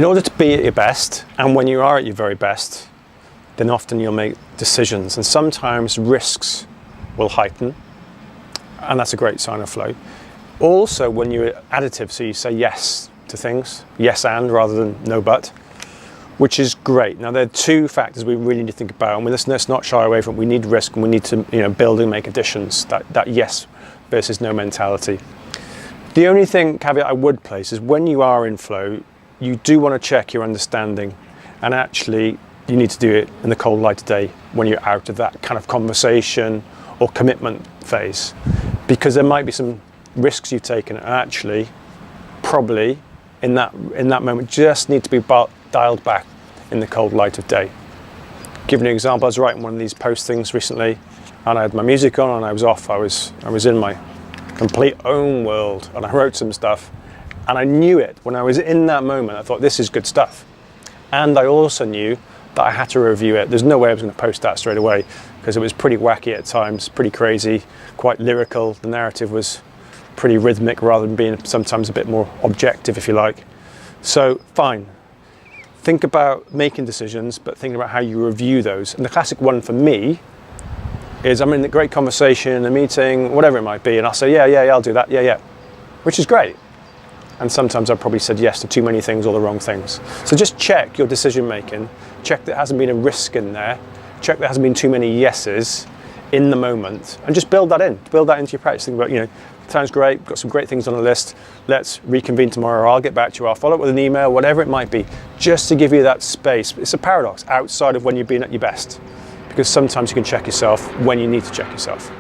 In order to be at your best, and when you are at your very best, then often you'll make decisions, and sometimes risks will heighten, and that's a great sign of flow. Also, when you're additive, so you say yes to things, yes and rather than no but, which is great. Now, there are two factors we really need to think about, and let's not shy away from it. We need risk, and we need to build and make additions, that yes versus no mentality. The only caveat I would place is when you are in flow, you do want to check your understanding, and actually you need to do it in the cold light of day when you're out of that kind of conversation or commitment phase, because there might be some risks you've taken, and actually probably in that moment just need to be dialed back in the cold light of day. Give you an example, I was writing one of these postings recently, and I had my music on and I was off. I was in my complete own world, and I wrote some stuff, and I knew it when I was in that moment. I thought, this is good stuff, and I also knew that I had to review it. There's no way I was going to post that straight away, because it was pretty wacky at times, pretty crazy, quite lyrical. The narrative was pretty rhythmic rather than being sometimes a bit more objective, if you like. So fine, think about making decisions, but think about how you review those. And the classic one for me is I'm in a great conversation, a meeting, whatever it might be, and I'll say, yeah, I'll do that, yeah, which is great. And sometimes I've probably said yes to too many things or the wrong things. So just check your decision making, check there hasn't been a risk in there, check there hasn't been too many yeses in the moment, and just build that into your practice. Think about, sounds great, got some great things on the list, let's reconvene tomorrow, or I'll get back to you, I'll follow up with an email, whatever it might be, just to give you that space. It's a paradox outside of when you've been at your best, because sometimes you can check yourself when you need to check yourself.